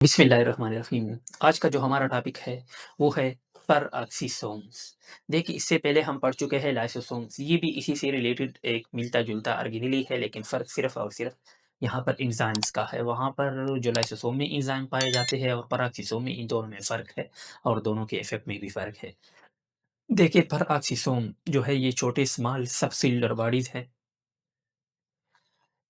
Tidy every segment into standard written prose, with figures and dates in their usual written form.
बिस्मिल्लाहिर्रहमानिर्रहीम। आज का जो हमारा टॉपिक है, वो है पेरोक्सीसोम्स। देखिए, इससे पहले हम पढ़ चुके हैं लाइसोसोम्स। ये भी इसी से रिलेटेड एक मिलता-जुलता ऑर्गेनेली है, लेकिन फ़र्क सिर्फ़ और सिर्फ़ यहाँ पर एंजाइम्स का है। वहाँ पर जो लाइसोसोम में एंजाइम पाए जाते हैं और पेरोक्सीसोम में, इन दोनों में फ़र्क है और दोनों के इफ़ेक्ट में भी फ़र्क है। देखिए, पेरोक्सीसोम जो है, ये छोटे स्मॉल सबसेल्युलर बॉडीज़ हैं।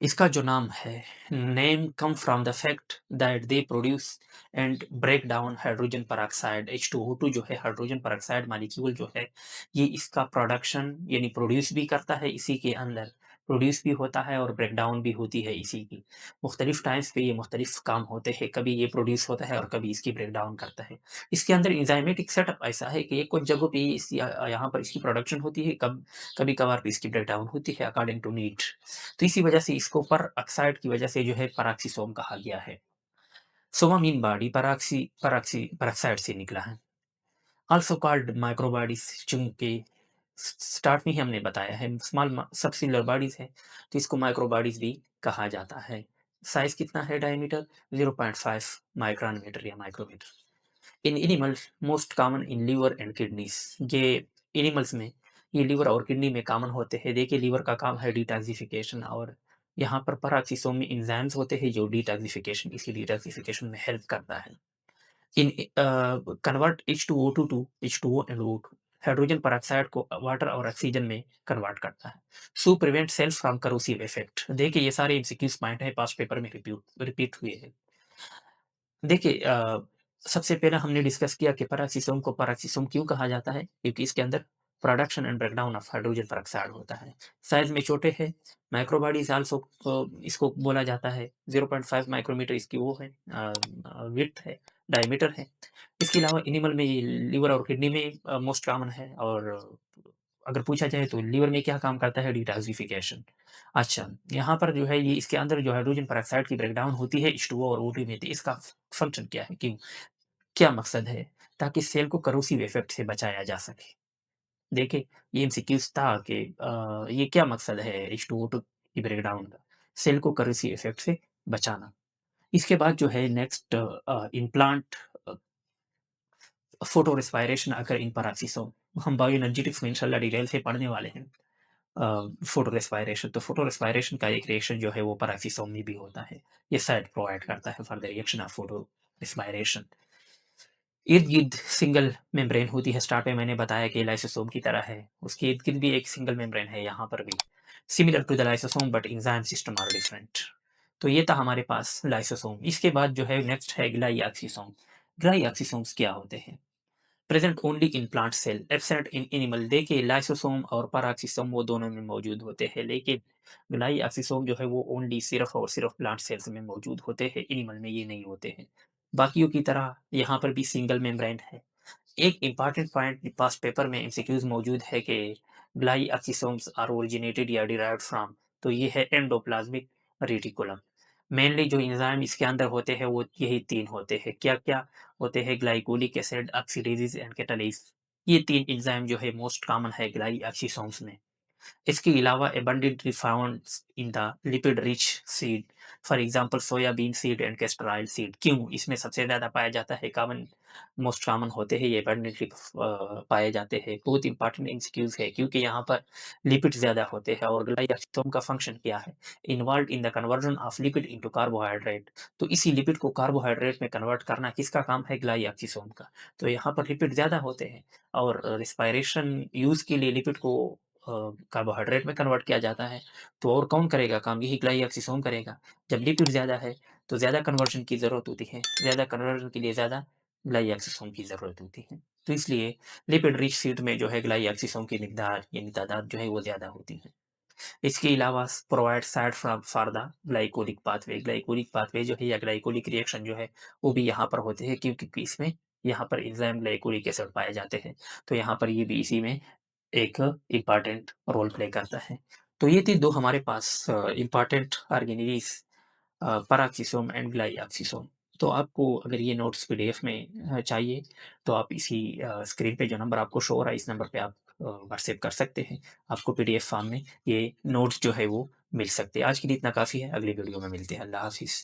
इसका जो नाम है, name come from the fact that they produce and break down hydrogen peroxide H2O2 जो है हाइड्रोजन पेरोक्साइड मॉलिक्यूल जो है, ये इसका प्रोडक्शन यानी प्रोड्यूस भी करता है, इसी के अंदर प्रोड्यूस भी होता है और ब्रेक डाउन भी होती है इसी की। मुख्तलिफ टाइम्स पे ये मुख्तलिफ काम होते हैं, कभी ये प्रोड्यूस होता है और कभी इसकी ब्रेक डाउन करता है। इसके अंदर एंजाइमेटिक सेटअप ऐसा है कि ये कुछ जगहों पे यहाँ पर इसकी प्रोडक्शन होती है, कभी कभार पे इसकी ब्रेक डाउन होती है अकॉर्डिंग टू नीड। तो इसी वजह से इसको पर ऑक्साइड की वजह से जो है पेरोक्सीसोम कहा गया है। सोमा मीन बॉडी पेरोक्साइड से निकला है। आल्सो कॉल्ड माइक्रोबॉडीज, चूंकि स्टार्ट में ही हमने बताया है स्मॉल सबसेल्युलर बॉडीज है, तो इसको माइक्रोबॉडीज भी कहा जाता है। साइज कितना है? डायमीटर 0.5 माइक्रोमीटर या micrometer. In animals most common in liver and kidneys. ये एनिमल्स में ये लिवर और किडनी में कॉमन होते हैं। देखिए, लिवर का काम है डिटॉक्सिफिकेशन और यहाँ पर पेरोक्सीसोम में एंजाइम्स होते हैं जो डिटॉक्सिफिकेशन इसी डिटॉक्सिफिकेशन में हेल्प करता है। In convert H2O2 to H2O and O2। Hydrogen peroxide को वाटर और ऑक्सीजन में कन्वर्ट करता है। So prevent cells from corrosive effect. देखिए, ये सारे एमसीक्यूज पॉइंट है, पास्ट पेपर में रिपीट रिपीट हुए हैं। देखिए, सबसे पहले हमने डिस्कस किया कि पेरोक्सीसोम को पेरोक्सीसोम क्यों कहा जाता है, क्योंकि इसके अंदर production and breakdown of hydrogen peroxide होता है। साइज में छोटे हैं। माइक्रोबॉडीज आल्सो इसको बोला जाता है। 0.5 माइक्रोमीटर इसकी वो है, विड्थ है, डायमीटर है। इसके अलावा एनिमल में ये लिवर और किडनी में मोस्ट कॉमन है और अगर पूछा जाए तो लिवर में क्या काम करता है? डिटॉक्सिफिकेशन। अच्छा, यहाँ पर जो है ये इसके अंदर जो हाइड्रोजन पेरोक्साइड की ब्रेकडाउन होती है H2O और O2 में, तो इसका फंक्शन क्या है? कि क्या मकसद है? ताकि सेल को करोसिव इफेक्ट से बचाया जा सके। देखिए, ये एमसीक्यूज़ था कि ये क्या मकसद है H2O2 की ब्रेकडाउन का? सेल को करोसिव इफेक्ट से बचाना। इसके बाद जो है नेक्स्ट इम्प्लांट फोटो रेस्पायरेशन अकर इन पेरोक्सीसोम। हम बायो एनर्जेटिक्स में इंशाल्लाह डिटेल से पढ़ने वाले हैं। फोटो रेस्पायरेशन, तो फोटो रेस्पायरेशन का एक रिएक्शन जो है वो पेरोक्सीसोम में भी होता है। ये साइड प्रोवाइड करता है for the reaction of photo respiration. इर्द-गिर्द सिंगल मेम्ब्रेन होती है। स्टार्ट में मैंने बताया कि लाइसोसोम की तरह है। उसके इर्द-गिर्द भी एक सिंगल मेम्ब्रेन है यहाँ पर भी। Similar to the lysosome but enzyme system are different. तो ये था हमारे पास लाइसोसोम। इसके बाद जो है नेक्स्ट है ग्लाइऑक्सिसोम। ग्लाइऑक्सिसोम्स क्या होते हैं? Present only in plant cell, absent in animal. देखिए, लाइसोसोम और पेरोक्सिसोम वो दोनों में मौजूद होते हैं, लेकिन ग्लाइऑक्सिसोम जो है वो ओनली सिर्फ और सिर्फ प्लांट सेल्स में मौजूद होते हैं, एनिमल में ये नहीं होते हैं। बाकियों की तरह यहाँ पर भी सिंगल मेम्ब्रेन है। एक इम्पॉर्टेंट पॉइंट पास्ट पेपर में एमसीक्यूज मौजूद है कि ग्लाइऑक्सिसोम्स आर ओरिजिनेटेड या डिराइव्ड फ्रॉम, तो ये है एंडोप्लाज्मिक रेटिकुलम। मेनली जो एंजाइम इसके अंदर होते हैं वो यही 3 होते हैं। क्या-क्या होते हैं? Glycolic acid, oxidases and catalase. ये 3 एंजाइम जो है मोस्ट कॉमन है ग्लाइऑक्सिसोम्स में। इसके अलावा abundantly found in the lipid rich seed, for example soybean seed and castor oil seed. क्यों इसमें सबसे ज़्यादा पाया जाता है? कॉमन मोस्ट कॉमन होते हैं ये, abundantly पाए जाते हैं। बहुत इंपॉर्टेंट एमसीक्यूज है क्योंकि यहाँ पर लिपिड ज़्यादा होते हैं। और ग्लाइकोलिक का फंक्शन क्या है? Involve in the conversion of lipid into carbohydrate. तो इसी लिपिड को कार्बोहाइड्रेट में कन्वर्ट करना किसका काम है? ग्लाइकोलिक का। तो यहाँ पर लिपिड ज़्यादा होते हैं और रिस्पायरेशन यूज़ के लिए लिपिड को कार्बोहाइड्रेट में कन्वर्ट किया जाता है। तो और कौन करेगा काम? यही ग्लाइऑक्सिसोम करेगा। जब लिपिड ज़्यादा है तो ज़्यादा कन्वर्जन की ज़रूरत होती है। ज़्यादा कन्वर्जन के लिए ज़्यादा ग्लाइऑक्सिसोम की ज़रूरत होती है। तो इसलिए लिपिड रिच फीड में जो है ग्लाइऑक्सिसोम की मिकदार यानी तादाद जो है वो ज़्यादा होती है। इसके अलावा provide side from for the glycolic pathway. Glycolic pathway जो है या ग्लाइकोलिक रिएक्शन जो है वो भी यहाँ पर होते हैं, क्योंकि इसमें यहाँ पर एंजाइम ग्लाइकोलिक एसिड पाए जाते हैं। तो यहाँ पर ये भी इसी में एक इम्पॉर्टेंट रोल प्ले करता है। तो ये थी 2 हमारे पास इम्पॉर्टेंट ऑर्गेनेलीज़, पेरोक्सिसोम एंड ग्लाइऑक्सिसोम। तो आपको अगर ये नोट्स पीडीएफ में चाहिए तो आप इसी स्क्रीन पे जो नंबर आपको शो हो रहा है इस नंबर पे आप व्हाट्सएप कर सकते हैं। आपको पीडीएफ फॉर्म में ये नोट्स जो है वो मिल सकते हैं। आज के लिए इतना काफ़ी है, अगली वीडियो में मिलते हैं। अल्लाह हाफ़िज़।